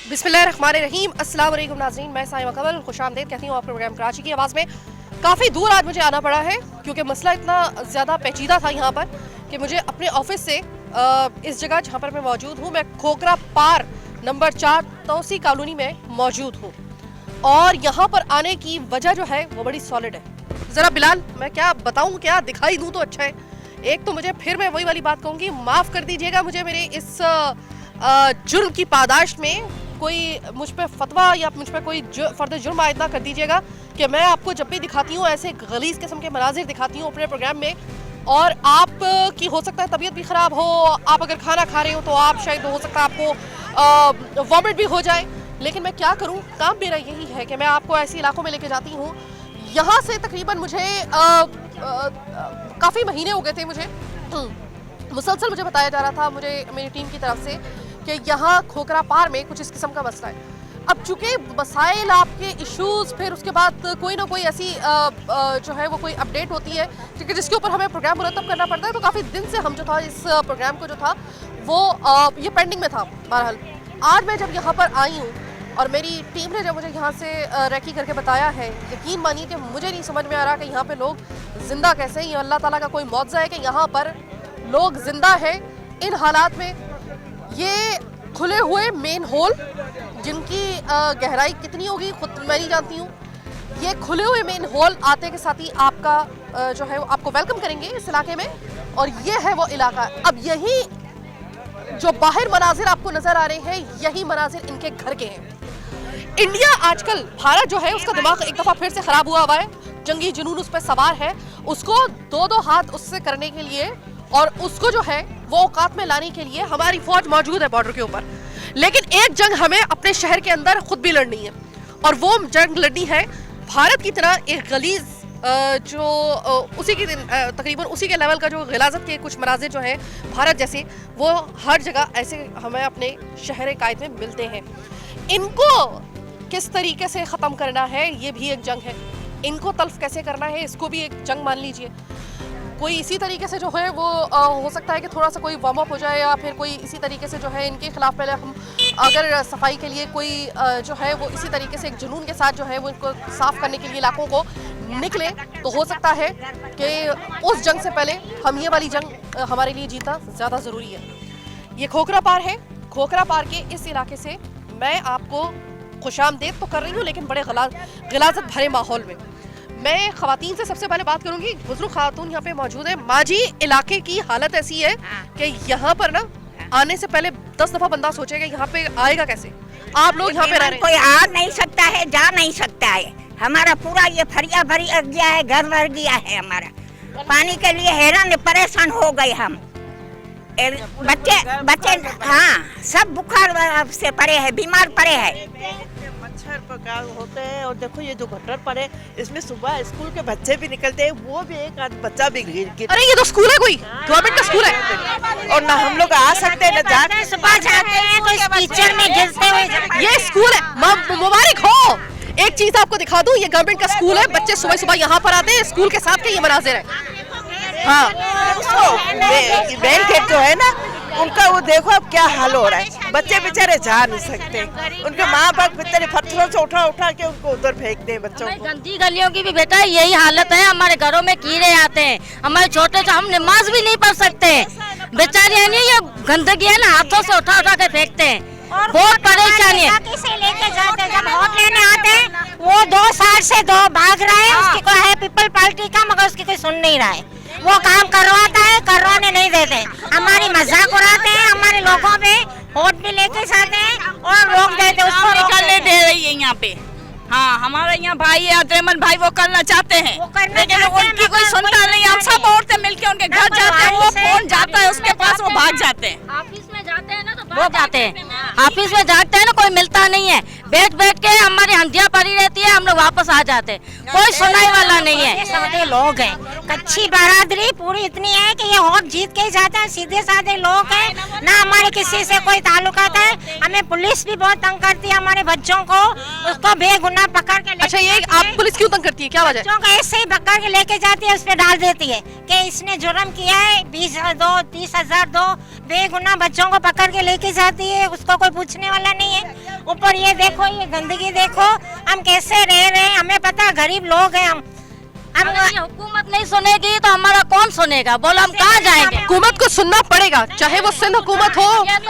बिस्मिल्लाहिर्रहमानिर्रहीम। अस्सलाम वालेकुम नाज़रीन, मैं साइमा कमल खुशामदीद कहती हूँ आपके प्रोग्राम कराची की आवाज़ में। काफ़ी दूर आज मुझे आना पड़ा है क्योंकि मसला इतना ज़्यादा पेचीदा था यहाँ पर कि मुझे अपने ऑफिस से इस जगह जहाँ पर मैं मौजूद हूँ, मैं खोखरा पार नंबर 4 तौसी कॉलोनी में मौजूद हूँ और यहाँ पर आने की वजह जो है वो बड़ी सॉलिड है। ज़रा बिलाल, मैं क्या बताऊँ, क्या दिखाई दूँ तो अच्छा है। एक तो मुझे फिर मैं वही वाली बात कहूँगी, माफ़ कर दीजिएगा मुझे मेरे इस जुर्म की पादाश में कोई मुझ पे फतवा या मुझ पे कोई फर्द जुर्म आयद ना कर दीजिएगा कि मैं आपको जब भी दिखाती हूँ ऐसे गलीज किस्म के मनाजिर दिखाती हूँ अपने प्रोग्राम में और आप की हो सकता है तबीयत भी ख़राब हो, आप अगर खाना खा रहे हो तो आप शायद हो सकता है आपको वॉमिट भी हो जाए। लेकिन मैं क्या करूँ, काम मेरा यही है कि मैं आपको ऐसे इलाकों में लेके जाती हूँ। यहाँ से तकरीबन मुझे काफ़ी महीने हो गए थे, मुझे मुसलसल मुझे बताया जा रहा था मुझे मेरी टीम की तरफ से कि यहाँ खोखरा पार में कुछ इस किस्म का मसला है। अब चूंकि मसाइल आपके इश्यूज फिर उसके बाद कोई ना कोई ऐसी जो है वो कोई अपडेट होती है क्योंकि जिसके ऊपर हमें प्रोग्राम मुरतब करना पड़ता है, तो काफ़ी दिन से हम जो था इस प्रोग्राम को जो था वो ये पेंडिंग में था। बहरहाल आज मैं जब यहाँ पर आई हूँ और मेरी टीम ने जब मुझे यहाँ से रैकी करके बताया है, यकीन मानिए कि मुझे नहीं समझ में आ रहा कि यहाँ पे लोग जिंदा कैसे हैं। ये अल्लाह ताला का कोई मौजज़ा है कि यहाँ पर लोग जिंदा है इन हालात में। ये खुले हुए मेन होल जिनकी गहराई कितनी होगी खुद मैं नहीं जानती हूँ। ये खुले हुए मेन होल आते के साथ ही आपका जो है आपको वेलकम करेंगे इस इलाके में और ये है वो इलाका। अब यही जो बाहर मनाजिर आपको नजर आ रहे हैं, यही मनाजिर इनके घर के हैं। इंडिया आजकल, भारत जो है उसका दिमाग एक दफ़ा फिर से ख़राब हुआ है, जंगी जुनून उस पर सवार है। उसको दो हाथ उससे करने के लिए और उसको जो है वो औकात में लाने के लिए हमारी फौज मौजूद है बॉर्डर के ऊपर। लेकिन एक जंग हमें अपने शहर के अंदर खुद भी लड़नी है और वो जंग लड़नी है भारत की तरह एक गलीज जो उसी की तकरीबन उसी के लेवल का जो गिलाजत के कुछ मनाजिर जो है भारत जैसे, वो हर जगह ऐसे हमें अपने शहर कायद में मिलते हैं। इनको किस तरीके से ख़त्म करना है ये भी एक जंग है। इनको तल्फ कैसे करना है इसको भी एक जंग मान लीजिए। कोई इसी तरीके से जो है वो हो सकता है कि थोड़ा सा कोई वार्म अप हो जाए या फिर कोई इसी तरीके से जो है इनके खिलाफ पहले हम अगर सफाई के लिए कोई जो है वो इसी तरीके से एक जुनून के साथ जो है वो इनको साफ करने के लिए इलाकों को निकले, तो हो सकता है कि उस जंग से पहले हम ये वाली जंग हमारे लिए जीतना ज़्यादा ज़रूरी है। ये खोखरा पार है। खोखरा पार के इस इलाके से मैं आपको खुशामदीद तो कर रही हूँ लेकिन बड़े गिलाजत भरे माहौल में। मैं ख़वातीन से सबसे पहले बात करूंगी। बुजुर्ग खातून यहाँ पे मौजूद है। माँ जी, इलाके की हालत ऐसी है कि यहाँ पर ना आने से पहले 10 दफ़ा बंदा सोचेगा यहाँ पे आएगा कैसे। आप लोग यहाँ पे रह रहे हैं, कोई आ नहीं सकता है, जा नहीं सकता है। हमारा पूरा ये फरिया भरी गया है, घर भर गया है हमारा। पानी के लिए हैरान परेशान हो गए हम। बच्चे हाँ सब बुखार से पड़े हैं, बीमार पड़े हैं। मच्छर पकाल होते हैं और देखो ये जो गटर पड़े इसमें सुबह स्कूल के बच्चे भी निकलते हैं, वो भी एक आध बच्चा भी गिर। अरे ये तो स्कूल है, कोई गवर्नमेंट का स्कूल है और ना हम लोग आ सकते हैं ना जाते। सुबह जाते हैं तो इस कीचड़ में गिरते हुए। ये स्कूल है, मुबारक हो। एक चीज आपको दिखा दूं, ये गवर्नमेंट का स्कूल है। बच्चे सुबह सुबह यहाँ पर आते हैं, स्कूल के साथ के ये मनाजिर है। हाँ, मेन गेट जो है ना उनका वो देखो अब क्या हाल हो रहा है। बच्चे बेचारे जा नहीं सकते, उनके माँ बाप बेचारे पत्थरों से उठा के उनको उधर फेंकते हैं बच्चों को। गंदी गलियों की भी बेटा यही हालत है। हमारे घरों में कीड़े आते हैं, हमारे छोटे से हम नमाज भी नहीं पढ़ सकते। बेचारे नहीं, ये गंदगी है ना, हाथों से उठा के फेंकते हैं। बहुत परेशानी है। लेके जाते जब वोट लेने आते हैं वो 2 साल से भाग रहे हैं। उसकी कोई है पीपल पार्टी का, मगर उसकी कोई सुन नहीं रहा है। वो काम करवाता है, करवाने नहीं देते। हमारी मजाक उड़ाते हैं, हमारे लोगों पे वोट भी लेके जाते हैं और रोक देते, उसको निकलने दे रही है यहाँ पे। हाँ, हमारे यहाँ भाई है अब्दुलरहमान भाई, वो करना चाहते हैं लेकिन उनकी कोई सुनता नहीं। हम सब औरतें मिलके उनके घर जाते हैं, वो फोन जाता है उसके पास, वो भाग जाते हैं। ऑफिस में जाते हैं ना तो वो जाते हैं, ऑफिस में जाते हैं ना, कोई मिलता नहीं है। बैठ बैठ के हमारी हंडिया पड़ी रहती है, हम लोग वापस आ जाते हैं, कोई सुनाई वाला नहीं है। सादे लोग हैं, कच्ची बरादरी पूरी इतनी है कि ये वोट जीत के ही जाते हैं, सीधे साधे लोग हैं, ना हमारे किसी से कोई ताल्लुकात है। हमें पुलिस भी बहुत तंग करती है हमारे बच्चों को, उसको बेगुनाह पकड़ के अच्छा, ये आप पुलिस क्यों तंग करती है, क्या वजह? बच्चों को ऐसे ही पकड़ के लेके जाती है, उस पे डाल देती है कि इसने जुर्म किया है, 20,000 दो, 30,000 दो, बेगुनाह बच्चों को पकड़ के लेके जाती है, उसको कोई पूछने वाला नहीं है। ऊपर ये देखो, ये गंदगी देखो, हम कैसे रह रहे हैं, हमें पता है गरीब लोग हैं हम। अगर ये हुकूमत नहीं सुनेगी तो हमारा कौन सुनेगा, बोलो हम कहाँ जाएंगे? हुकूमत को सुनना पड़ेगा, चाहे वो सिंध हुकूमत हो,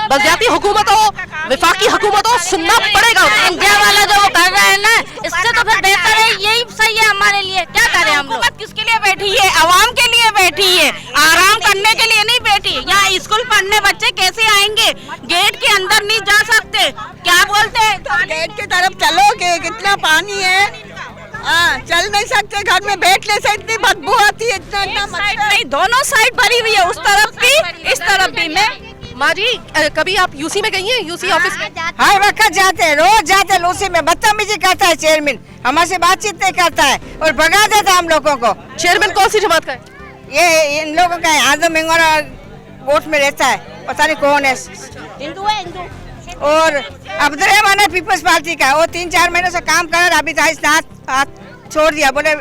बलदियाती हुकूमत हो, विफाकी हुकूमत हो, सुनना पड़ेगा। इंडिया वाला जो वो कर रहा है ना, इससे तो फिर बेहतर है, यही सही है हमारे लिए। क्या करें हम लोग? हुकूमत किसके लिए बैठी है? आवाम के लिए बैठी है, आराम करने के लिए नहीं बैठी। यहाँ स्कूल पढ़ने बच्चे कैसे आएंगे? गेट के अंदर नहीं जा सकते, क्या बोलते हैं? गेट की तरफ चलोगे, कितना पानी है, चल नहीं सकते, घर में बैठने से इतनी बदबू आती है, इतना साइड नहीं, दोनों साइड भरी हुई है, उस तरफ भी इस तरफ भी। मैं माँ जी, कभी आप यूसी में गई हैं? यूसी ऑफिस में? हर वक्त जाते हैं, रोज जाते हैं, लूसी में बदतमीजी करता है चेयरमैन, हमारे बातचीत नहीं करता है और भगा देता है हम लोगों को। चेयरमैन कौन सी जमात का है? ये इन लोगों का है, आजम मिंगोरा वोट में रहता है, पता नहीं कौन है, हिंदू है, हिंदू। और अब्दुर्रहमान है पीपल्स पार्टी का, वो 3-4 महीनों से काम कर रहा, अभी तो हाथ छोड़ दिया, बोले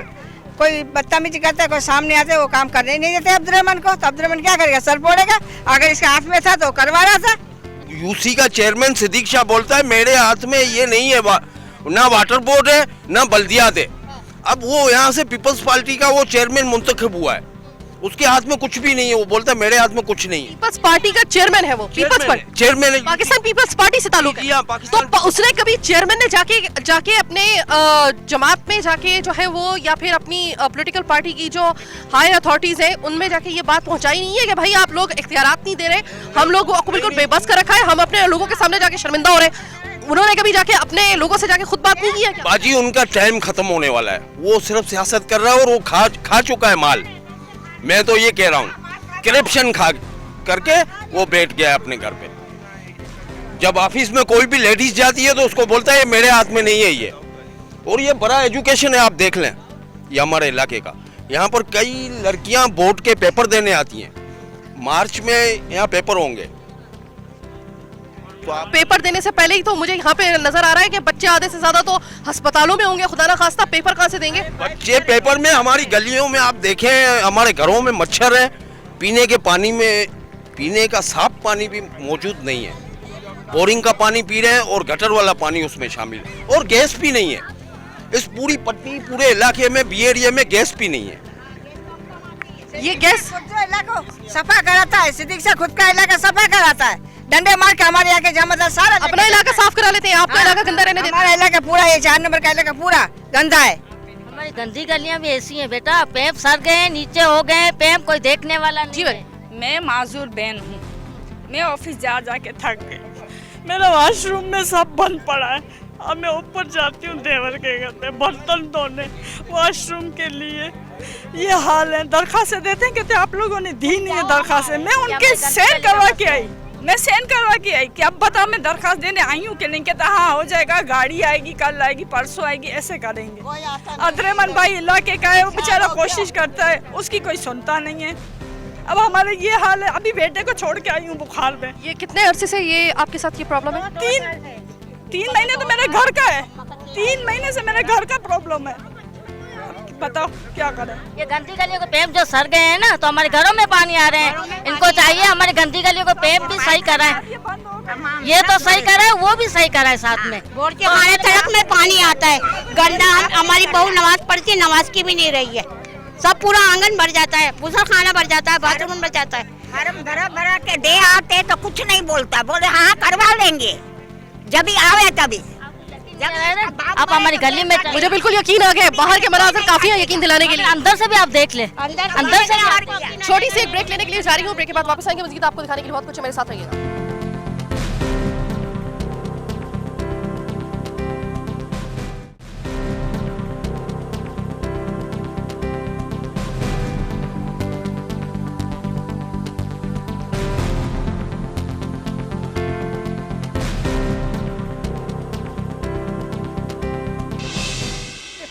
कोई बदतमीजी करता है, कोई सामने आते वो काम करने ही नहीं देते अब्दुर्रहमान को, तो अब्दुर्रहमान क्या करेगा, सर फोड़ेगा। अगर इसके हाथ में था तो करवा रहा था। यूसी का चेयरमैन सिद्दीक शाह बोलता है मेरे हाथ में ये नहीं है, ना वाटर बोर्ड है ना बल्दियात है। अब वो यहाँ से पीपल्स पार्टी का वो चेयरमैन मुंतखब हुआ है, उसके हाथ में कुछ भी नहीं है, वो बोलता है मेरे हाथ में कुछ नहीं है। पीपल्स पार्टी का चेयरमैन है वो, पीपल्स पार्टी चेयरमैन है, पाकिस्तान पीपल्स पार्टी से ताल्लुक है। तो उसने कभी चेयरमैन ने जाके अपने जमात में जाके जो है वो, या फिर अपनी पॉलिटिकल पार्टी की जो हायर अथॉरिटीज हैं उनमें जाके ये बात पहुंचाई नहीं है कि भाई आप लोग इख्तियारात नहीं दे रहे, हम लोग को बिल्कुल बेबस कर रखा है, हम अपने लोगों के सामने जाके शर्मिंदा हो रहे हैं? उन्होंने कभी जाके अपने लोगों से जाके खुद बात नहीं की है क्या? बाजी उनका टाइम खत्म होने वाला है, वो सिर्फ सियासत कर रहा है और वो खा चुका है माल। मैं तो ये कह रहा हूँ, करप्शन खा करके वो बैठ गया है अपने घर पे। जब ऑफिस में कोई भी लेडीज जाती है तो उसको बोलता है मेरे हाथ में नहीं है ये। और ये बड़ा एजुकेशन है, आप देख लें ये हमारे इलाके का, यहाँ पर कई लड़कियां बोर्ड के पेपर देने आती हैं, मार्च में यहाँ पेपर होंगे, तो आप पेपर देने से पहले ही तो मुझे यहाँ पे नजर आ रहा है कि बच्चे आधे से ज्यादा तो अस्पतालों में होंगे, खुदा ना खास्ता पेपर कहाँ से देंगे? बच्चे पेपर में, हमारी गलियों में आप देखें, हमारे घरों में मच्छर है, पीने के पानी में पीने का साफ पानी भी मौजूद नहीं है, बोरिंग का पानी पी रहे हैं और गटर वाला पानी उसमें शामिल है, और गैस भी नहीं है। इस पूरी पट्टी पूरे इलाके में बी एरिया में गैस भी नहीं है। ये गैस सफा कराता है, सिद्दीक शाह खुद का इलाका सफा कराता है, डंडे मार के हमारे यहाँ के जमादार सारा अपना इलाका साफ करा लेते हैं, आपका इलाका गंदा रहने देते हैं। हमारा इलाका पूरा, ये 4 नंबर का इलाका पूरा गंदा है। हमारी गंदी गलियां भी ऐसी हैं बेटा, पैप सर गए, नीचे हो गए पैप, कोई देखने वाला नहीं है। मैं माजूर बहन हूँ, मैं ऑफिस जा के थक गई, मेरा वॉशरूम में सब बंद पड़ा है। अब मैं ऊपर जाती हूँ देवर के घर में बर्तन धोने, वॉशरूम के लिए ये हाल है। दरखास्तें देते हैं, कहते आप लोगों ने दी नहीं है दरखास्तें। मैं उनके साइन करवा के आई, मैं साइन करवा के आई कि अब बताओ मैं दरखास्त देने आई हूँ कि नहीं। कहता हाँ हो जाएगा, गाड़ी आएगी, कल आएगी, परसों आएगी, ऐसे करेंगे। अब्दुर्रहमान भाई इलाके का है, वो बेचारा कोशिश करता है, उसकी कोई सुनता नहीं है। अब हमारे ये हाल है, अभी बेटे को छोड़ के आई हूँ बुखार में। ये कितने अरसे से ये आपके साथ ये प्रॉब्लम है? 3 महीने तो मेरे घर का है, 3 महीने से मेरे घर का प्रॉब्लम है। बताओ क्या करें? ये गंदी गलियों को पैप जो सर गए हैं ना, तो हमारे घरों में पानी आ रहे हैं। इनको चाहिए हमारी गंदी गलियों को पैप भी सही कराएं, ये तो सही कराए, वो भी सही कराए साथ में। बोर्ड के हमारे सड़क में पानी आता है गंदा, हमारी बहू नमाज पढ़ती है, नमाज की भी नहीं रही है, सब पूरा आंगन भर जाता है, गुसल खाना भर जाता है, बाथरूम भर जाता है। हरम भरा भरा के दे आते तो कुछ नहीं बोलता, बोले हाँ करवा लेंगे, जब भी आवे तभी। आप हमारी गली में, मुझे बिल्कुल यकीन आ गया, बाहर के मनाज़र काफी है यकीन दिलाने के लिए। अंदर से भी आप देख ले, अंदर से छोटी सी एक ब्रेक लेने के लिए जा रही हूँ, ब्रेक के बाद वापस आएंगे, मज़ीद आपको दिखाने के लिए बहुत कुछ है, मेरे साथ रहिएगा।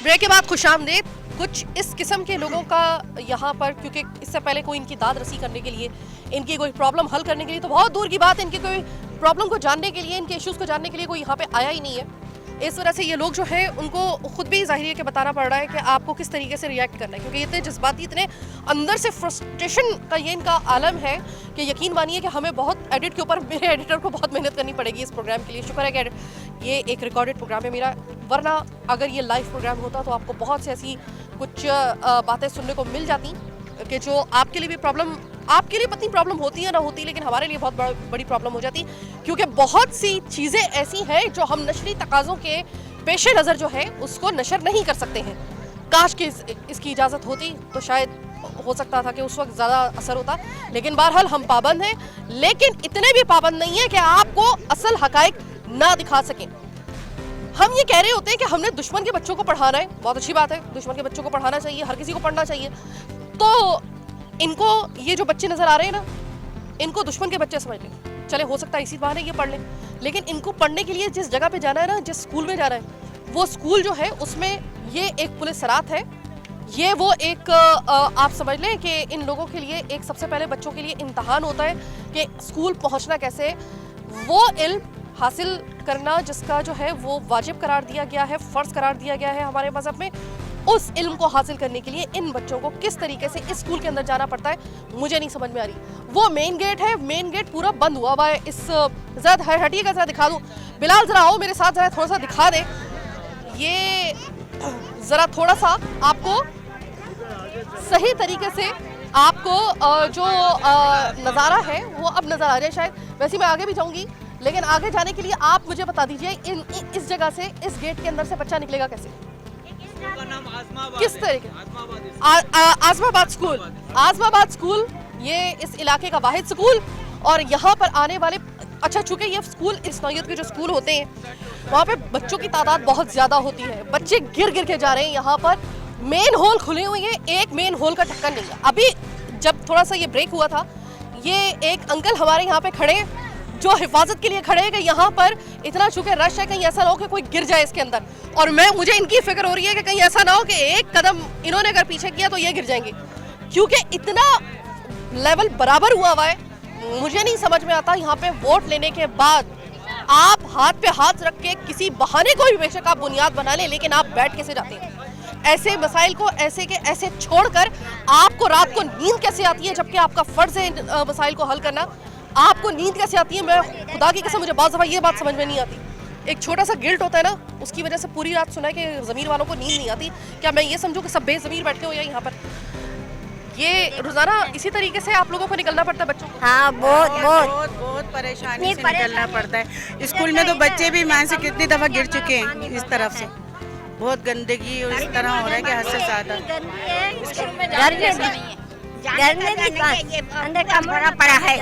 ब्रेक के बाद खुशामदीद। कुछ इस किस्म के लोगों का यहाँ पर, क्योंकि इससे पहले कोई इनकी दाद रसी करने के लिए, इनकी कोई प्रॉब्लम हल करने के लिए तो बहुत दूर की बात है, इनकी कोई प्रॉब्लम को जानने के लिए, इनके इश्यूज़ को जानने के लिए कोई यहाँ पे आया ही नहीं है। इस वजह से ये लोग जो है उनको खुद भी ज़ाहिर है कि बताना पड़ रहा है कि आपको किस तरीके से रिएक्ट करना है, क्योंकि इतने जज्बाती, इतने अंदर से फ्रस्ट्रेशन का ये इनका आलम है कि यकीन मानिए कि हमें बहुत एडिट के ऊपर, मेरे एडिटर को बहुत मेहनत करनी पड़ेगी इस प्रोग्राम के लिए। शुक्र है कि ये एक रिकॉर्डेड प्रोग्राम है मेरा, वरना अगर ये लाइव प्रोग्राम होता तो आपको बहुत सी ऐसी कुछ बातें सुनने को मिल जाती कि जो आपके लिए भी प्रॉब्लम, आपके लिए पतनी प्रॉब्लम होती है ना होती, लेकिन हमारे लिए बहुत बड़ी प्रॉब्लम हो जाती, क्योंकि बहुत सी चीज़ें ऐसी हैं जो हम नशरी तकाज़ों के पेश नज़र जो है उसको नशर नहीं कर सकते हैं। काश कि इसकी इजाज़त होती तो शायद हो सकता था कि उस वक्त ज़्यादा असर होता, लेकिन बहरहाल हम पाबंद हैं, लेकिन इतने भी पाबंद नहीं है कि आपको असल हकाइक ना दिखा सकें। हम ये कह रहे होते हैं कि हमने दुश्मन के बच्चों को पढ़ाना है, बहुत अच्छी बात है, दुश्मन के बच्चों को पढ़ाना चाहिए, हर किसी को पढ़ना चाहिए। तो इनको ये जो बच्चे नज़र आ रहे हैं ना, इनको दुश्मन के बच्चे समझ लें, चले हो सकता है इसी बहाने ये पढ़ लें, लेकिन इनको पढ़ने के लिए जिस जगह पे जाना है ना, जिस स्कूल में जाना है, वो स्कूल जो है उसमें ये एक पुलिस सरात है, ये वो एक आप समझ लें कि इन लोगों के लिए एक सबसे पहले बच्चों के लिए इम्तहान होता है कि स्कूल पहुंचना कैसे, वो इल्म हासिल करना जिसका जो है वो वाजिब करार दिया गया है, फ़र्ज़ करार दिया गया है हमारे मज़हब में, उस इल्म को हासिल करने के लिए इन बच्चों को किस तरीके से इस स्कूल के अंदर जाना पड़ता है, मुझे नहीं समझ में आ रही। वो मेन गेट है, मेन गेट पूरा बंद हुआ हुआ है। इस ज़रा हटिएगा, ज़रा दिखा दूँ, बिलाल ज़रा आओ मेरे साथ, ज़रा थोड़ा सा दिखा दे, ये ज़रा थोड़ा सा आपको सही तरीके से आपको जो नज़ारा है वो अब नज़र आ जाए शायद। वैसे मैं आगे भी जाऊँगी, लेकिन आगे जाने के लिए आप मुझे बता दीजिए इस जगह से, इस गेट के अंदर से बच्चा निकलेगा कैसे, किस तरीके? आज़माबाद स्कूल, आज़माबाद स्कूल ये इस इलाके का वाहिद स्कूल, और यहाँ पर आने वाले, अच्छा चूँकि ये स्कूल इस नौयत के जो स्कूल होते हैं वहाँ पे बच्चों की तादाद बहुत ज़्यादा होती है, बच्चे गिर गिर के जा रहे हैं। यहाँ पर मेन होल खुले हुए हैं, एक मेन होल का ढक्कन नहीं है। अभी जब थोड़ा सा ये ब्रेक हुआ था, ये एक अंकल हमारे यहाँ पे खड़े जो हिफाजत के लिए खड़े हैं कि यहाँ पर इतना चूँकि रश है, कहीं ऐसा ना हो कि कोई गिर जाए इसके अंदर, और मुझे इनकी फिक्र हो रही है कि कहीं ऐसा ना हो कि एक कदम इन्होंने अगर पीछे किया तो ये गिर जाएंगे, क्योंकि इतना लेवल बराबर हुआ हुआ है। मुझे नहीं समझ में आता, यहाँ पे वोट लेने के बाद आप हाथ पे हाथ रख के किसी बहाने को भी बेशक आप बुनियाद बना लें, लेकिन आप बैठ कैसे जाते हैं? ऐसे मसाइल को ऐसे के ऐसे छोड़कर आपको रात को नींद कैसे आती है, जबकि आपका फ़र्ज़ है इन मसाइल को हल करना? आपको नींद कैसे आती है? मैं खुदा की कसम, मुझे बहुत दफ़ा ये बात समझ में नहीं आती। एक छोटा सा गिल्ट होता है ना, उसकी वजह से पूरी रात सुना है कि ज़मीर वालों को नींद नहीं आती। क्या मैं ये समझूं कि सब बेज़मीर बैठे हो या यहाँ पर? ये रोज़ाना इसी तरीके से आप लोगों को निकलना पड़ता है बच्चों को? हाँ, बहुत परेशानी से निकलना पड़ता है। स्कूल में तो बच्चे भी मान से कितनी दफ़ा गिर चुके हैं इस तरफ से, बहुत गंदगी और इस तरह हो रहा है कि हद से ज़्यादा। अंदर कमरा पड़ा है,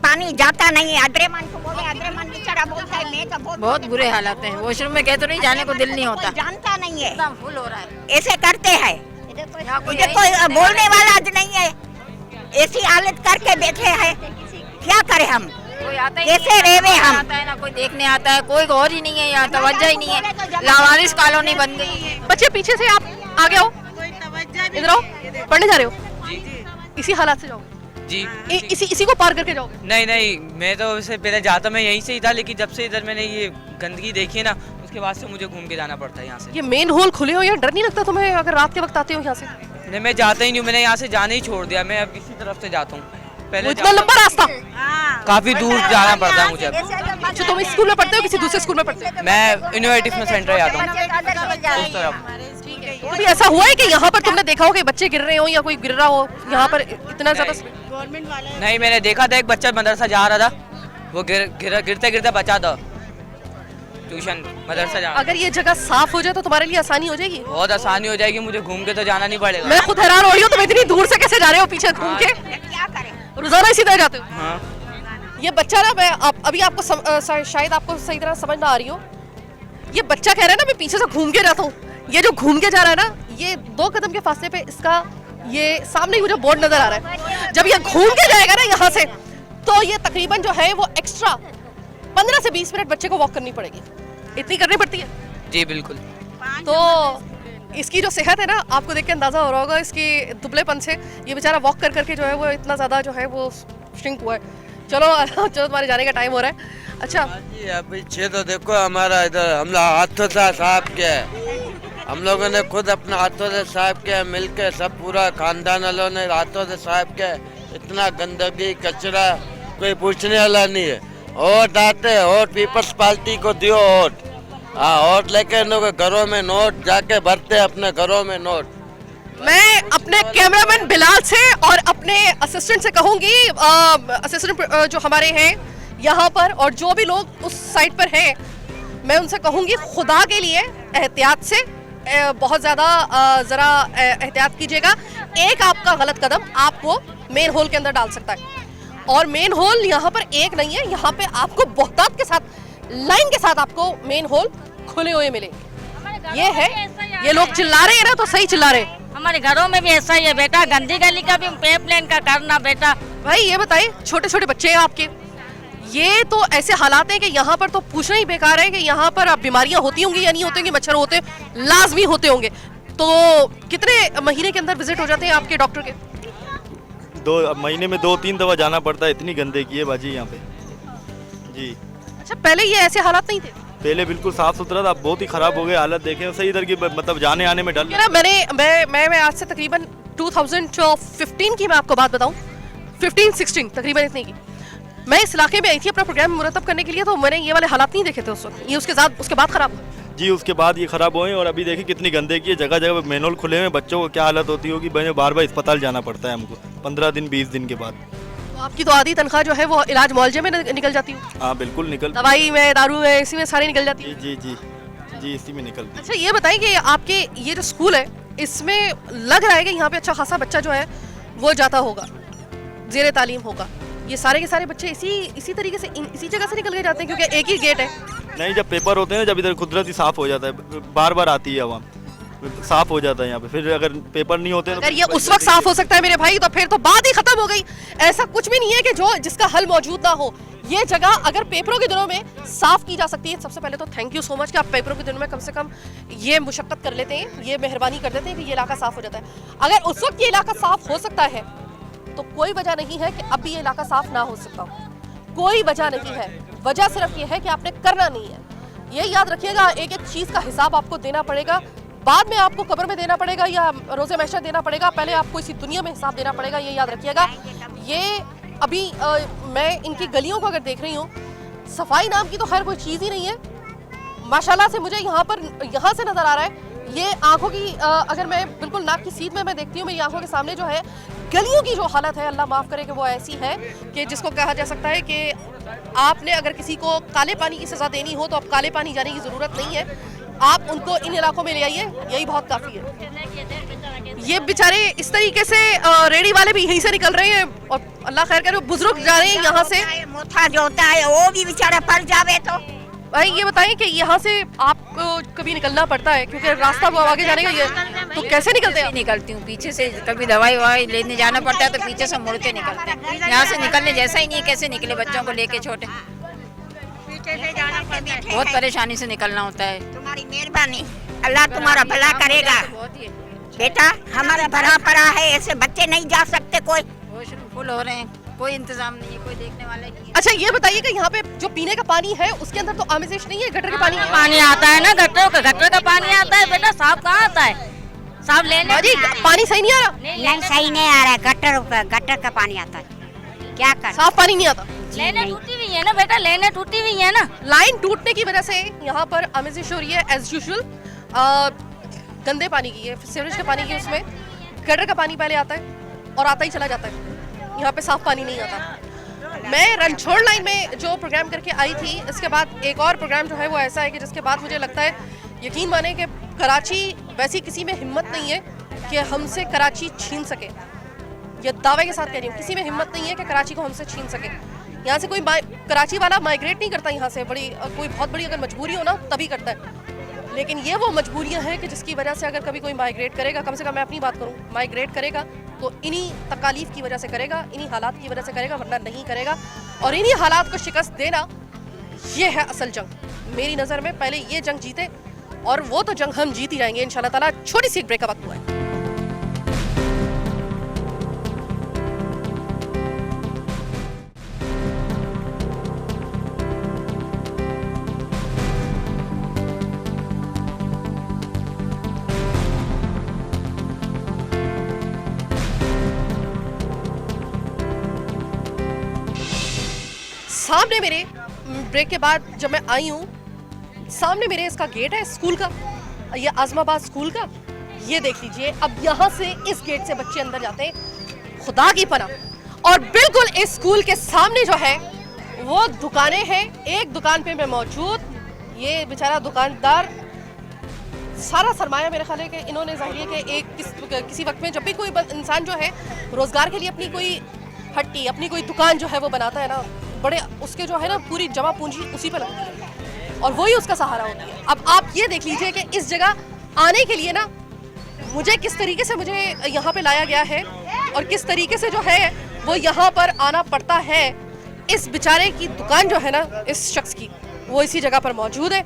पानी जाता नहीं है, अद्रेमान को बोले, अद्रेमान बेचारा बोलता है मैं तो बहुत बुरे हालात हैं, वॉशरूम में कहते नहीं जाने को दिल नहीं होता, जानता नहीं है, एकदम फुल हो रहा है। ऐसे करते हैं, इधर कोई बोलने वाला आज नहीं है, ऐसी हालत करके बैठे हैं, क्या करें हम? कोई आता ही कैसे रेवे हम? आता है ना, कोई देखने आता है, कोई गौर ही नहीं है, यहाँ तवज्जो ही नहीं है, लावारिस कॉलोनी बन गई है। बच्चे पीछे से आप आगे आओ, इधर आओ, पढ़ने जा रहे हो? इसी हालात से जाओगे जी? इसी को पार करके जाओगे? नहीं, मैं तो उससे पहले जाता मैं यहीं से ही था, लेकिन जब से इधर मैंने ये गंदगी देखी है ना, उसके बाद से मुझे घूम के जाना पड़ता है यहाँ से। ये मेन होल खुले हो, या डर नहीं लगता तुम्हें अगर रात के वक्त आते हो यहाँ से? नहीं, मैं जाता ही नहीं हूँ, मैंने यहाँ से जाने ही छोड़ दिया, मैं अब इसी तरफ से जाता हूँ। पहले इतना लंबा रास्ता, काफी दूर जाना पड़ता है मुझे। अच्छा, तुम इस स्कूल में पढ़ते हो किसी दूसरे स्कूल में पढ़ते हो? मैं इनोवेटिव में सेंटर जाता हूँ उस तरफ। कभी ऐसा हुआ है कि यहाँ पर तुमने देखा हो कि बच्चे गिर रहे हो या कोई गिर रहा हो यहाँ पर इतना ज्यादा? गवर्नमेंट वाला नहीं, मैंने देखा था एक बच्चा मदरसा जा रहा था, वो गिरते गिरते बचा था, ट्यूशन मदरसा जा। अगर ये जगह साफ हो जाए तो तुम्हारे लिए आसानी हो जाएगी? बहुत आसानी हो जाएगी, मुझे घूम के तो जाना नहीं पड़ेगा। मैं खुद हैरान हो रही हूँ, तुम इतनी दूर से कैसे जा रहे हो पीछे घूम के? रोजाना इसी तरह जाते हो? हाँ। ये बच्चा ना, मैं अभी आपको शायद आपको सही तरह समझ ना आ रही हो, ये बच्चा कह रहा है ना मैं पीछे से घूम के जाता हूँ, ये जो घूम के जा रहा है ना, ये 2 कदम के फासले पे इसका ये सामने मुझे बोर्ड नजर आ रहा है, जब ये घूम के जाएगा ना यहाँ से, तो ये तकरीबन जो है वो एक्स्ट्रा 15 से 20 मिनट बच्चे को वॉक करनी पड़ेगी, इतनी करनी पड़ती है जी बिल्कुल। तो इसकी जो सेहत है ना, आपको देख के अंदाजा हो रहा होगा इसके दुबलेपन से, ये बेचारा वॉक कर करके जो है वो इतना ज़्यादा जो है वो श्रिंक हुआ है। चलो चलो तुम्हारे जाने का टाइम हो रहा है। अच्छा जी अभी पीछे तो देखो हमारा इधर हम लोग हाथों से साफ किया है, हम लोगों ने खुद अपने हाथों से साफ किया है, मिलकर सब पूरा खानदान वालों ने हाथों से साफ किया है। इतना गंदगी कचरा कोई पूछने वाला नहीं है। वोट आते हैं, वोट पीपल्स पार्टी को दियो वोट। हाँ वोट लेके इन लोग घरों में नोट जाके भरते अपने घरों में नोट। मैं अपने कैमरामैन बिलाल से और अपने असिस्टेंट से कहूंगी, असिस्टेंट जो हमारे हैं यहाँ पर और जो भी लोग उस साइड पर हैं, मैं उनसे कहूंगी खुदा के लिए एहतियात से बहुत ज़्यादा ज़रा एहतियात कीजिएगा। एक आपका गलत कदम आपको मेन होल के अंदर डाल सकता है, और मेन होल यहाँ पर एक नहीं है, यहाँ पे आपको बहुतायत के साथ लाइन के साथ आपको मेन होल खुले हुए मिलेंगे। ये है, ये लोग चिल्ला रहे हैं ना तो सही चिल्ला रहे हैं। हमारे घरों में भी ऐसा ही है बेटा, गंदी गली का भी पाइपलाइन का करना बेटा। भाई ये बताइए, छोटे छोटे बच्चे हैं आपके, ये तो ऐसे हालात हैं कि यहाँ पर तो पूछना ही बेकार है कि यहाँ पर अब बीमारियाँ होती होंगी या नहीं होती होंगी, मच्छर होते लाजमी होते होंगे। तो कितने महीने के अंदर विजिट हो जाते हैं आपके डॉक्टर के? 2 महीने में 2-3 दफा जाना पड़ता है, इतनी गंदगी है बाजी यहाँ पे जी। अच्छा पहले ये ऐसे हालात नहीं थे? पहले बिल्कुल साफ सुथरा था, अब बहुत ही खराब हो गए हालत। देखें सही इधर की मतलब जाने आने में डर। मैं आज से तकरीबन 2015 की मैं आपको बात बताऊं, 15-16 तकरीबन इतनी की, मैं इस इलाके में आई थी अपना प्रोग्राम मुरतब करने के लिए, तो मैंने ये वाले हालात नहीं देखे थे उस वक्त। ये उसके बाद खराब हुआ जी, उसके बाद ये खराब हुए। और अभी देखिए कितनी गंदगी है, जगह जगह मैनुअल खुले हुए, बच्चों को क्या हालत होती होगी, बार बार अस्पताल जाना पड़ता है हमको 15 दिन 20 दिन के बाद। तो आपकी तो आधी तनख्वाह जो है वो इलाज मुआवजे में निकल जाती है? हाँ बिल्कुल निकल, दवाई में, दारू में, इसी में सारी निकल जाती है। जी जी जी इसी में निकलती। अच्छा ये बताइए कि आपके ये जो स्कूल है इसमें लग रहा है कि यहाँ पे अच्छा खासा बच्चा जो है वो जाता होगा, जेर तालीम होगा। ये सारे के सारे बच्चे इसी तरीके से इसी जगह से निकल के जाते हैं क्योंकि एक ही गेट है? नहीं, जब पेपर होते हैं, जब इधर कुदरती साफ हो जाता है, बार बार आती है आवाम, साफ हो जाता है यहाँ पे। फिर अगर पेपर नहीं होते अगर ये उस वक्त साफ हो सकता है मेरे भाई, तो फिर तो बात ही खत्म हो गई। ऐसा कुछ भी नहीं है कि जिसका हल मौजूद ना हो। ये जगह अगर पेपरों के दिनों में साफ की जा सकती है, सबसे पहले तो थैंक यू सो मच कि आप पेपरों के दिनों में कम से कम ये मुशक्कत कर लेते हैं, ये मेहरबानी कर देते हैं कि ये इलाका साफ हो जाता है। अगर उस वक्त ये इलाका साफ हो सकता है तो कोई वजह नहीं है कि अब भी ये इलाका साफ ना हो सकता हो। कोई वजह नहीं है, वजह सिर्फ ये है कि आपने करना नहीं है। ये याद रखिएगा, एक एक चीज़ का हिसाब आपको देना पड़ेगा, बाद में आपको कब्र में देना पड़ेगा या रोज़े महशर देना पड़ेगा, पहले आपको इसी दुनिया में हिसाब देना पड़ेगा, ये याद रखिएगा। ये अभी मैं इनकी गलियों को अगर देख रही हूँ, सफाई नाम की तो खैर कोई चीज़ ही नहीं है माशाल्लाह से। मुझे यहाँ से नज़र आ रहा है, ये आंखों की अगर मैं बिल्कुल नाक की सीध में मैं देखती हूँ, मेरी आंखों के सामने जो है गलियों की जो हालत है, अल्लाह माफ़ करे कि वो ऐसी है कि जिसको कहा जा सकता है कि आपने अगर किसी को काले पानी की सज़ा देनी हो तो अब काले पानी जाने की ज़रूरत नहीं है, आप उनको इन इलाकों में ले आइए, यही बहुत काफ़ी है। ये बेचारे इस तरीके से रेडी वाले भी यहीं से निकल रहे हैं और अल्लाह खैर करे, बुजुर्ग जा रहे हैं यहाँ से। मोथा जो होता है वो भी बेचारा पड़ जावे तो। भाई ये बताएं कि यहाँ से आपको कभी निकलना पड़ता है क्योंकि रास्ता वो आगे जाने का ये, तो कैसे निकलते हैं? निकलती हूँ पीछे से, कभी दवाई ववाई लेने जाना पड़ता है तो पीछे से मुड़ के निकलते हैं। यहाँ से निकलने जैसा ही नहीं है, कैसे निकले बच्चों को लेके छोटे, बहुत परेशानी से निकलना होता है। तुम्हारी मेहरबानी, अल्लाह तुम्हारा भला करेगा बेटा। हमारा भरा पड़ा है, ऐसे बच्चे नहीं जा सकते, कोई फुल हो रहे हैं, कोई इंतजाम नहीं है, कोई देखने वाला नहीं है। अच्छा ये बताइए कि यहाँ पे जो पीने का पानी है उसके अंदर तो आमेजिश नहीं है, गटर के पानी आता है ना, गटर का पानी आता है बेटा, साफ कहाँ आता है? साफ लेने पानी सही नहीं आ रहा? नहीं सही नहीं आ रहा है, गटर का पानी आता है, क्या कर, साफ पानी नहीं आता। लेने टूटी हुई है ना बेटा, लेने टूटी हुई है ना, लाइन टूटने की वजह से यहाँ पर आमेजिश हो रही है एज यूजुअल। गंदे पानी की है, सीवरेज के पानी की, उसमें गटर का पानी पहले आता है और आता ही चला जाता है, यहाँ पे साफ पानी नहीं आता। मैं रणछोड़ लाइन में जो प्रोग्राम करके आई थी, इसके बाद एक और प्रोग्राम जो है वो ऐसा है कि जिसके बाद मुझे लगता है, यकीन माने कि कराची वैसी किसी में हिम्मत नहीं है कि हमसे कराची छीन सके। ये दावे के साथ कह रही हूँ, किसी में हिम्मत नहीं है कि कराची को हमसे छीन सके। यहाँ से कोई कराची वाला माइग्रेट नहीं करता यहाँ से, कोई बहुत बड़ी अगर मजबूरी हो ना तभी करता है, लेकिन ये वो मजबूरियाँ हैं कि जिसकी वजह से अगर कभी कोई माइग्रेट करेगा, कम से कम मैं अपनी बात करूँ, माइग्रेट करेगा तो इन्हीं तकालीफ की वजह से करेगा, इन्हीं हालात की वजह से करेगा, वरना नहीं करेगा। और इन्हीं हालात को शिकस्त देना ये है असल जंग। मेरी नज़र में पहले ये जंग जीते और वो तो जंग हम जीत ही जाएंगे इंशाल्लाह ताला। छोटी सी एक ब्रेक का वक्त हुआ है। सामने मेरे ब्रेक के बाद जब मैं आई हूँ, सामने मेरे इसका गेट है स्कूल का, ये आजमाबाद स्कूल का। ये देख लीजिए, अब यहाँ से इस गेट से बच्चे अंदर जाते हैं, खुदा की पनाह। और बिल्कुल इस स्कूल के सामने जो है वो दुकानें हैं। एक दुकान पे मैं मौजूद, ये बेचारा दुकानदार सारा सरमाया मेरे ख्याल है कि इन्होंने जाहिर है कि किसी वक्त में जब भी कोई इंसान जो है रोजगार के लिए अपनी कोई हट्टी, अपनी कोई दुकान जो है वो बनाता है ना, बड़े उसके जो है ना पूरी जमा पूंजी उसी पे लगती है और वही उसका सहारा होती है। अब आप ये देख लीजिए कि इस जगह आने के लिए ना मुझे किस तरीके से मुझे यहाँ पे लाया गया है और किस तरीके से जो है वो यहाँ पर आना पड़ता है। इस बेचारे की दुकान जो है ना, इस शख्स की, वो इसी जगह पर मौजूद है।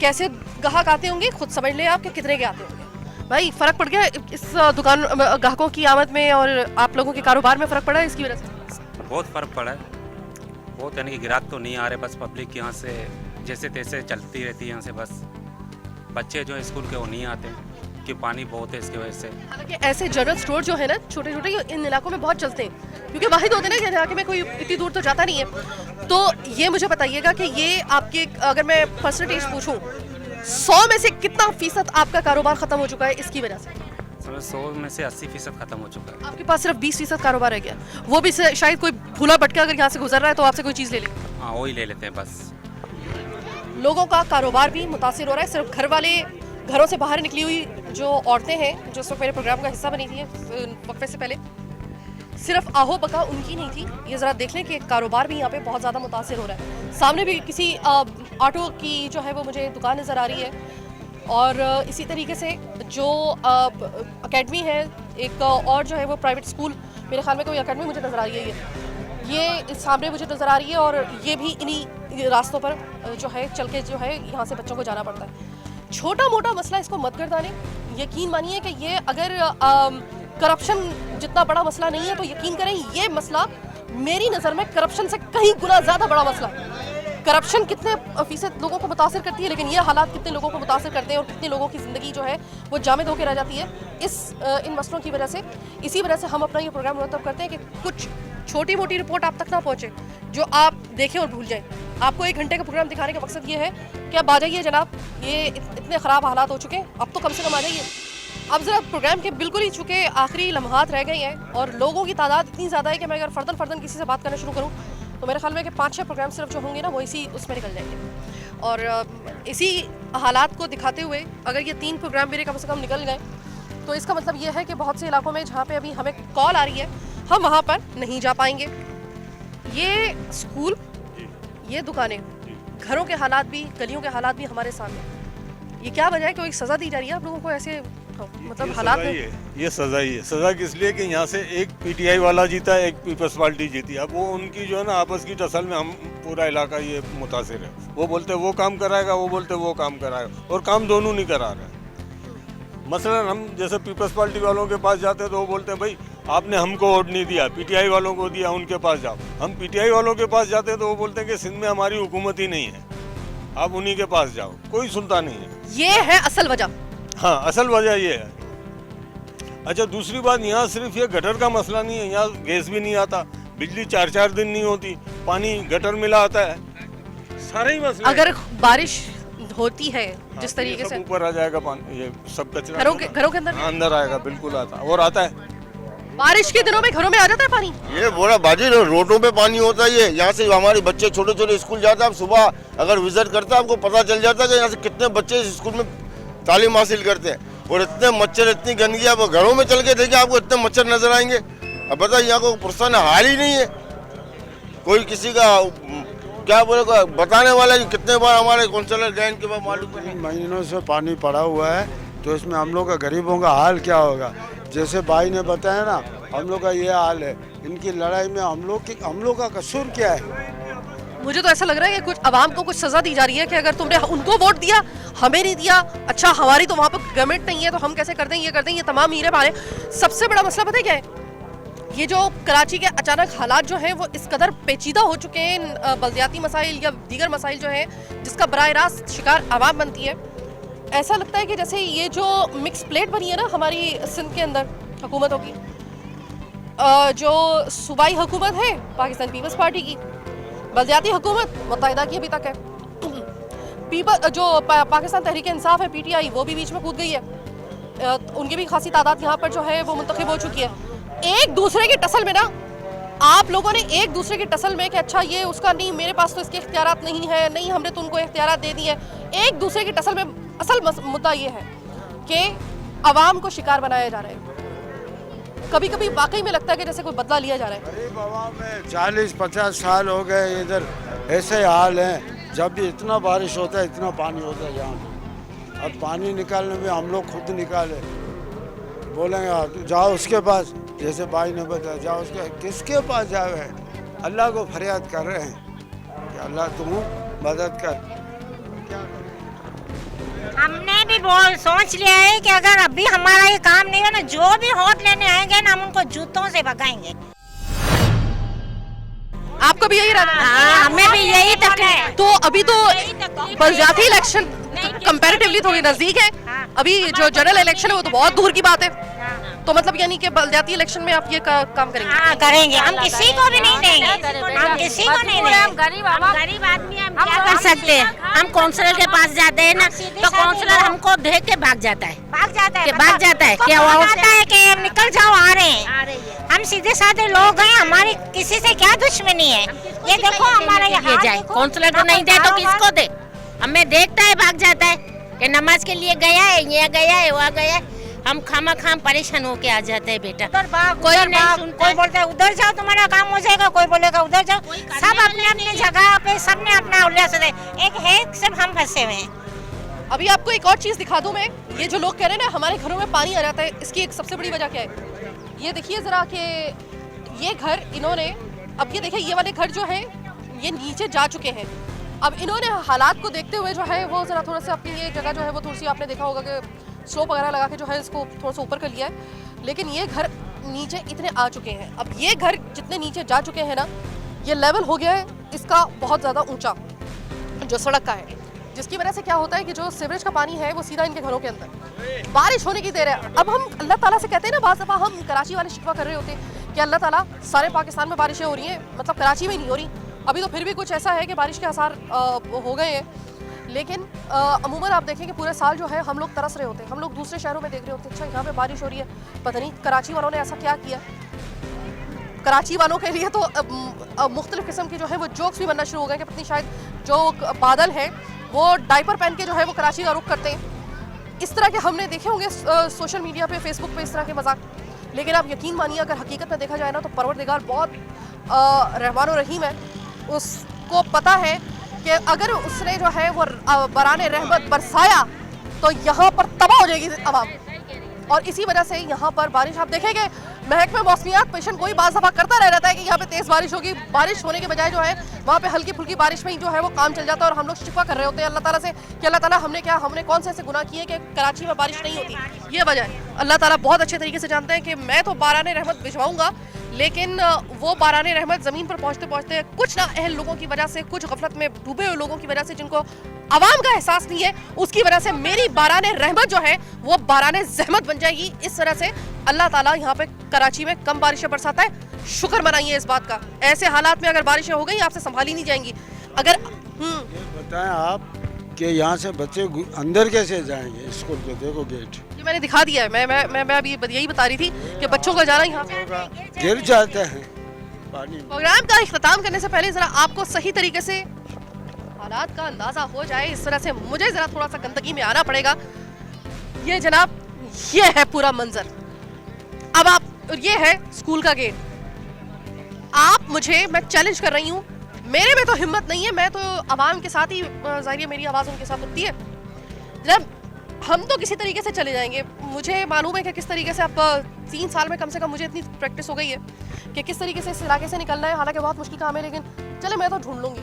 कैसे ग्राहक आते होंगे खुद समझ लें आप कि कितने के आते होंगे। भाई फर्क पड़ गया इस दुकान ग्राहकों की आमद में और आप लोगों के कारोबार में फर्क पड़ा है इसकी वजह से? बहुत फ़र्क पड़ा है, बहुत, यानी कि ग्राहक तो नहीं आ रहे, बस पब्लिक यहाँ से जैसे तैसे चलती रहती है यहाँ से। बस बच्चे जो स्कूल के वो नहीं आते कि पानी बहुत है इसकी वजह से। हालांकि ऐसे जनरल स्टोर जो है ना छोटे छोटे इन इलाकों में बहुत चलते हैं क्योंकि वाहिद होते हैं ना कि इलाके में कोई इतनी दूर तो जाता नहीं है। तो ये मुझे बताइएगा कि ये आपके, अगर मैं परसेंटेज पूछूं, 100 में से कितना फीसद आपका कारोबार खत्म हो चुका है इसकी वजह से? 100 में से 80% खत्म हो चुका है। आपके पास सिर्फ 20% कारोबार रह गया, वो भी शायद कोई भूला भटका अगर यहाँ से गुजर रहा है तो आपसे कोई चीज़ ले ले। हाँ, वही ले लेते हैं बस। लोगों का कारोबार भी मुतासिर हो रहा है। सिर्फ घर वाले, घरों से बाहर निकली हुई जो औरतें हैं जो इस वक्त मेरे प्रोग्राम का हिस्सा बनी थी वक्फे से पहले, सिर्फ आहो बका उनकी नहीं थी। ये ज़रा देख लें कि कारोबार भी यहाँ पे बहुत ज़्यादा मुतासिर हो रहा है। सामने भी किसी ऑटो की जो है वो मुझे दुकान नज़र आ रही है और इसी तरीके से जो अकेडमी है एक और जो है वो प्राइवेट स्कूल, मेरे ख्याल में कोई अकेडमी मुझे नज़र आ रही है, ये सामने मुझे नज़र आ रही है और ये भी इन्हीं रास्तों पर जो है चल के जो है यहाँ से बच्चों को जाना पड़ता है। छोटा मोटा मसला इसको मत गर्दाने, यकीन मानिए कि ये अगर करप्शन जितना बड़ा मसला नहीं है तो यकीन करें ये मसला मेरी नज़र में करप्शन से कहीं गुना ज़्यादा बड़ा मसला है। करप्शन कितने फीसद लोगों को मुतासिर करती है, लेकिन ये हालात कितने लोगों को मुतासिर करते हैं और कितने लोगों की ज़िंदगी जो है वो जामिद होकर रह जाती है इन मसलों की वजह से। इसी वजह से हम अपना ये प्रोग्राम मुरतब करते हैं कि कुछ छोटी मोटी रिपोर्ट आप तक ना पहुँचे जो आप देखें और भूल जाएं। आपको 1 घंटे का प्रोग्राम दिखाने का मकसद ये है कि आप आ जाइए जनाब, ये इतने ख़राब हालात हो चुके हैं, अब तो कम से कम आ जाइए। अब ज़रा प्रोग्राम के बिल्कुल ही चूँकि आखिरी लम्हात रह गए हैं और लोगों की तादाद इतनी ज़्यादा है कि मैं अगर फ़र्दन किसी से बात करना शुरू करूँ तो मेरे ख्याल में कि 5-6 प्रोग्राम सिर्फ जो होंगे ना वो इसी उसमें निकल जाएंगे। और इसी हालात को दिखाते हुए अगर ये 3 प्रोग्राम मेरे कम से कम निकल गए तो इसका मतलब ये है कि बहुत से इलाकों में जहाँ पे अभी हमें कॉल आ रही है हम वहाँ पर नहीं जा पाएंगे। ये स्कूल, ये दुकानें, घरों के हालात भी, गलियों के हालात भी हमारे सामने। ये क्या वजह है कि कोई सज़ा दी जा रही है आप लोगों को ऐसे मतलब हालात में? ये सज़ा ही है। सज़ा किस लिए कि यहाँ से एक पीटीआई वाला जीता है, एक पीपल्स पार्टी जीती। अब वो उनकी जो है ना आपस की टसल में हम पूरा इलाका ये मुतासिर है। वो बोलते वो काम कराएगा, वो बोलते वो काम कराएगा और काम दोनों नहीं करा रहे। मसलन हम जैसे पीपल्स पार्टी वालों के पास जाते हैं तो वो बोलते हैं भाई आपने हमको वोट नहीं दिया, पीटीआई वालों को दिया, उनके पास जाओ। हम पीटीआई वालों के पास जाते हैं तो वो बोलते हैं कि सिंध में हमारी हुकूमत ही नहीं है, आप उन्हीं के पास जाओ। कोई सुनता नहीं है। ये है असल वजह। हाँ, असल वजह ये है। अच्छा, दूसरी बात, यहाँ सिर्फ ये गटर का मसला नहीं है, यहाँ गैस भी नहीं आता, बिजली 4-4 दिन नहीं होती, पानी गटर मिला आता है, सारे ही मसले। अगर बारिश होती है जिस तरीके से ऊपर आ जाएगा पानी, ये सब कचरा घरों के अंदर आएगा, बिल्कुल आता और आता है। बारिश के दिनों में घरों में आ जाता है पानी। ये बोला बाजी रोडों पे पानी होता है। ये यहाँ से हमारे बच्चे छोटे छोटे स्कूल जाते हैं, आप सुबह अगर विजिट करते हैं आपको पता चल जाता है कि यहाँ से कितने बच्चे इस स्कूल में तालीम हासिल करते हैं। और इतने मच्छर, इतनी गंदगी, आप घरों में चल के देखिए आपको इतने मच्छर नजर आएंगे। अब बताइए यहाँ को पुरसान हाल ही नहीं है, कोई किसी का क्या बोले बताने वाला है। कितने बार हमारे काउंसलर गए, इनके बाद मालूम नहीं। महीनों से पानी पड़ा हुआ है तो इसमें हम लोग का गरीबों का हाल क्या होगा। जैसे भाई ने बताया ना, हम लोग का ये हाल है। इनकी लड़ाई में हम लोग का कसूर क्या है? मुझे तो ऐसा लग रहा है कि कुछ अवाम को कुछ सजा दी जा रही है कि अगर तुमने उनको वोट दिया हमें नहीं दिया, अच्छा हमारी तो वहाँ पर गवर्नमेंट नहीं है तो हम कैसे कर दें, ये कर दें, ये तमाम हीरे पारे। सबसे बड़ा मसला पता है क्या है, ये जो कराची के अचानक हालात जो हैं वो इस कदर पेचीदा हो चुके हैं, बलदियाती मसाइल या दीगर मसाइल जो हैं जिसका बराह रास्त शिकार आवाम बनती है। ऐसा लगता है कि जैसे ये जो मिक्स प्लेट बनी है ना हमारी सिंध के अंदर हुकूमतों की, जो सूबाई हुकूमत है पाकिस्तान पीपल्स पार्टी की, बलदियाती हुकूमत मुत्तहिदा की अभी तक है, पाकिस्तान तहरीक इंसाफ है PTI, वो भी बीच में कूद गई है, उनकी भी खासी तादाद यहाँ पर जो है वो मुंतखब हो चुकी है। एक दूसरे की टसल में ना, आप लोगों ने एक दूसरे की टसल में कि अच्छा ये उसका नहीं, मेरे पास तो इसके इख्तियारात नहीं है, नहीं हमने तो उनको इख्तियारात दे दिए, एक दूसरे की टसल में असल मुद्दा ये है कि अवाम को शिकार बनाया जा रहा है। कभी कभी वाकई में लगता है कि जैसे कोई बदला लिया जा रहा है। गरीब अवाम में 40-50 साल हो गए इधर ऐसे हाल हैं, जब भी इतना बारिश होता है इतना पानी होता है यहाँ पे। अब पानी निकालने में हम लोग खुद निकाले, बोलेंगे आप जाओ उसके पास, जैसे भाई ने बताया जाओ उसके, किसके पास जावे? अल्लाह को फरियाद कर रहे हैं कि अल्लाह तुम मदद कर। हमने भी सोच लिया है कि अगर अभी हमारा ये काम नहीं है ना, जो भी वोट लेने आएंगे ना हम उनको जूतों से भगाएंगे। आपको भी यही रहना है? हाँ, हमें भी यही तक है। तो अभी तो बलदियाती इलेक्शन कंपैरेटिवली थोड़ी नजदीक है, अभी जो जनरल इलेक्शन है वो तो बहुत दूर की बात है। तो मतलब यानी कि बलदियाती इलेक्शन में आप ये काम करेंगे? हाँ करेंगे, हम किसी को भी नहीं देंगे, हम किसी को नहीं देंगे। हम गरीब आदमी हैं, हम क्या कर सकते हैं? हम काउंसलर के पास जाते हैं ना तो काउंसलर हमको देख के भाग जाता है क्या वो होता है कि निकल जाओ, आ रहे हैं। हम सीधे साधे लोग हैं, हमारी किसी से क्या दुश्मनी है? ये देखो हमारा ये जाए, काउंसलर को नहीं दे तो किसको दे? हमें देखता है भाग जाता है कि नमाज के लिए गया है, ये गया है, वहाँ गया है। हम खामा खाम परेशान होके आ जाते हैं बेटा। कोई बोलता है उधर जाओ तुम्हारा काम हो जाएगा, कोई बोलेगा उधर जाओ, सब अपने अपने जगह पे सबने अपना उल्लास है, एक है सिर्फ हम फंसे हुए हैं। अभी आपको एक और चीज दिखा दूं मैं, ये जो लोग कह रहे हैं ना हमारे घरों में पानी आ जाता है, इसकी एक सबसे बड़ी वजह क्या है? ये देखिए जरा कि ये घर इन्होंने, अब ये देखिए ये वाले घर जो है ये नीचे जा चुके हैं। अब इन्होंने हालात को देखते हुए जो है वो जरा थोड़ा सा अपनी ये जगह जो है वो थोड़ी सी आपने देखा होगा कि स्लोप वगैरह लगा के जो है इसको थोड़ा सा ऊपर कर लिया है, लेकिन ये घर नीचे इतने आ चुके हैं। अब ये घर जितने नीचे जा चुके हैं ना, ये लेवल हो गया है इसका बहुत ज़्यादा ऊंचा जो सड़क का है, जिसकी वजह से क्या होता है कि जो सीवरेज का पानी है वो सीधा इनके घरों के अंदर। बारिश होने की देर है, अब हम अल्लाह ताला से कहते हैं ना, बाज़ दफ़ा हम कराची वाले शिकवा कर रहे होते हैं कि अल्लाह ताला सारे पाकिस्तान में बारिशें हो रही हैं, मतलब कराची में नहीं हो रही। अभी तो फिर भी कुछ ऐसा है कि बारिश के आसार हो गए हैं, लेकिन अमूमन आप देखें कि पूरे साल जो है हम लोग तरस रहे होते हैं, हम लोग दूसरे शहरों में देख रहे होते हैं, अच्छा यहाँ पे बारिश हो रही है, पता नहीं कराची वालों ने ऐसा क्या किया। कराची वालों के लिए तो मुख्तलिफ किस्म के जो है वो जोक्स भी बनना शुरू हो गए कि पत्नी शायद जो बादल हैं वो डायपर पहन के जो है वो कराची का रुख करते हैं। इस तरह के हमने देखे होंगे सोशल मीडिया पे, फेसबुक पे इस तरह के मजाक, लेकिन आप यकीन मानिए अगर हकीकत में देखा जाए ना तो परवरदिगार बहुत रहमान और रहीम है। उसको पता है कि अगर उसने जो है वो बराने रहमत बरसाया तो यहाँ पर तबाह हो जाएगी आवाम, और इसी वजह से यहाँ पर बारिश आप देखेंगे महकमे मौसमियात पेशेंट कोई बाज़ दफ़ा करता रहता है कि यहाँ पे तेज़ बारिश होगी, बारिश होने के बजाय जो है वहाँ पे हल्की फुल्की बारिश में ही जो है वो काम चल जाता है। और हम लोग शिकवा कर रहे होते हैं अल्लाह ताला से कि अल्लाह ताला हमने कौन से ऐसे गुनाह किए कि कराची में बारिश नहीं होती। ये वजह है, अल्लाह ताला बहुत अच्छे तरीके से जानते हैं कि मैं तो बाराने रहमत भिजवाऊँगा, लेकिन वो बाराने रहमत ज़मीन पर पहुँचते पहुँचते कुछ ना अहल लोगों की वजह से, कुछ गफलत में डूबे हुए लोगों की वजह से, जिनको आवाम का एहसास नहीं है, उसकी वजह से मेरी बाराने रहमत जो है वो बाराने ज़हमत बन जाएगी। इस वजह से अल्लाह ताला यहाँ पे कराची में कम बारिशें बरसाता है, शुक्र मनाइए इस बात का। ऐसे हालात में अगर बारिशें हो गई आपसे संभाली नहीं जाएंगी। अगर ये बताएं आप कि यहाँ से बच्चे अंदर कैसे जाएंगे स्कूल पे? देखो गेट ये मैंने दिखा दिया है, मैं अभी यही बता रही थी कि बच्चों का जाना यहाँ से गिर जाते हैं पानी। प्रोग्राम का इख्तिताम करने से पहले जरा आपको सही तरीके से हालात का अंदाजा हो जाए, इस तरह से मुझे जरा थोड़ा सा गंदगी में आना पड़ेगा। ये जनाब ये है पूरा मंजर। अब आप, ये है स्कूल का गेट। मैं चैलेंज कर रही हूँ, मेरे में तो हिम्मत नहीं है, मैं तो आवाम के साथ ही जाहिर है मेरी आवाज़ उनके साथ उठती है। जब हम तो किसी तरीके से चले जाएंगे, मुझे मालूम है कि किस तरीके से अब 3 साल में कम से कम मुझे इतनी प्रैक्टिस हो गई है कि किस तरीके से इस इलाके से निकलना है। हालांकि बहुत मुश्किल काम है, लेकिन चले मैं तो ढूंढ लूँगी।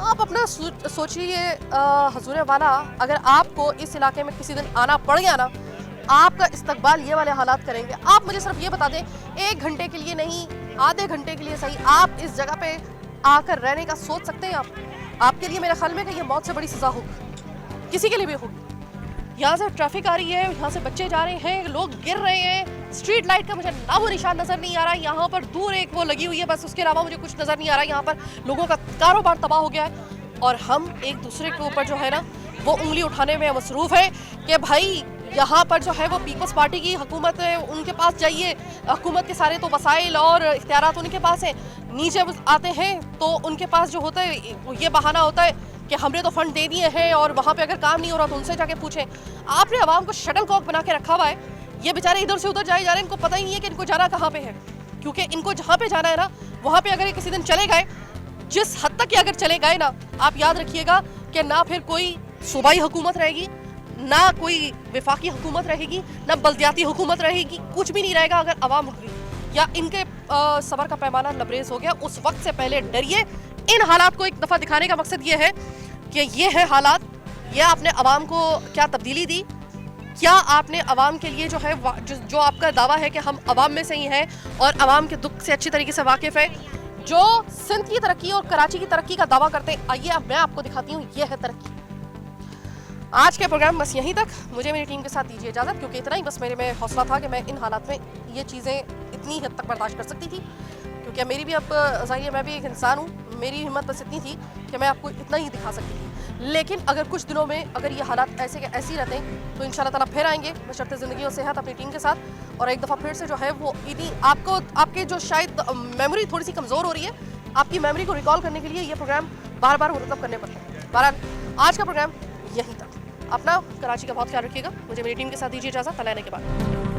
आप अपना सोचिए हजूर वाला, अगर आपको इस इलाके में किसी दिन आना पड़ गया ना, आपका इस्तकबाल ये वाले हालात करेंगे। आप मुझे सिर्फ ये बता दें, 1 घंटे के लिए नहीं, आधे घंटे के लिए सही, आप इस जगह पे आकर रहने का सोच सकते हैं? आपके लिए मेरे ख्याल में कि ये मौत से बड़ी सजा होगी, किसी के लिए भी होगी। यहाँ से ट्रैफिक आ रही है, यहाँ से बच्चे जा रहे हैं, लोग गिर रहे हैं, स्ट्रीट लाइट का मुझे नामो निशान नजर नहीं आ रहा है। यहाँ पर दूर एक वो लगी हुई है, बस उसके अलावा मुझे कुछ नजर नहीं आ रहा है। यहाँ पर लोगों का कारोबार तबाह हो गया है और हम एक दूसरे के ऊपर जो है ना वो उंगली उठाने में मसरूफ है कि भाई यहाँ पर जो है वो पीपल्स पार्टी की हुकूमत है, उनके पास जाइए, हुकूमत के सारे तो वसाइल और इख्तियारात उनके पास हैं। नीचे आते हैं तो उनके पास जो होता है ये बहाना होता है कि हमने तो फंड दे दिए हैं और वहाँ पे अगर काम नहीं हो रहा तो उनसे जाके पूछें। आपने आवाम को शटल कॉक बना के रखा हुआ है, ये बेचारे इधर से उधर जाए जा रहे हैं, इनको पता ही नहीं है कि इनको जाना कहाँ पे है, क्योंकि इनको जहाँ पे जाना है ना वहाँ पे अगर ये किसी दिन चले गए, जिस हद तक ये अगर चले गए ना, आप याद रखिएगा कि ना फिर कोई सूबाई हुकूमत रहेगी, ना कोई वफाकी हुकूमत रहेगी, ना बल्दियाती हुकूमत रहेगी, कुछ भी नहीं रहेगा अगर आवाम उठ गई या इनके सबर का पैमाना लबरेज हो गया। उस वक्त से पहले डरिए। इन हालात को एक दफ़ा दिखाने का मकसद ये है कि ये है हालात, ये आपने आवाम को क्या तब्दीली दी, क्या आपने आवाम के लिए जो है जो आपका दावा है कि हम आवाम में से ही हैं और आवाम के दुख से अच्छी तरीके से वाकिफ़ है, जो सिंध की तरक्की और कराची की तरक्की का दावा करते हैं। आइए अब मैं आपको दिखाती हूँ, ये है तरक्की। आज के प्रोग्राम बस यहीं तक, मुझे मेरी टीम के साथ दीजिए इजाज़त, क्योंकि इतना ही बस मेरे में हौसला था कि मैं इन हालात में ये चीज़ें इतनी हद तक बर्दाश्त कर सकती थी, क्योंकि मेरी भी अब जाहिर मैं भी एक इंसान हूँ, मेरी हिम्मत बस इतनी थी कि मैं आपको इतना ही दिखा सकती थी। लेकिन अगर कुछ दिनों में अगर ये हालात ऐसे के ऐसे ही रहते हैं तो इंशाल्लाह ताला फिर आएंगे बशर्ते ज़िंदगी और सेहत अपनी टीम के साथ, और एक दफ़ा फिर से जो है वो इतनी आपको आपके जो शायद मेमोरी थोड़ी सी कमज़ोर हो रही है, आपकी मेमोरी को रिकॉल करने के लिए ये प्रोग्राम बार बार मुरतब करने पड़ते हैं। बहरहाल आज का प्रोग्राम यहीं तक। अपना कराची का बहुत ख्याल रखिएगा। मुझे मेरी टीम के साथ दीजिए इजाज़त। तलाने के बाद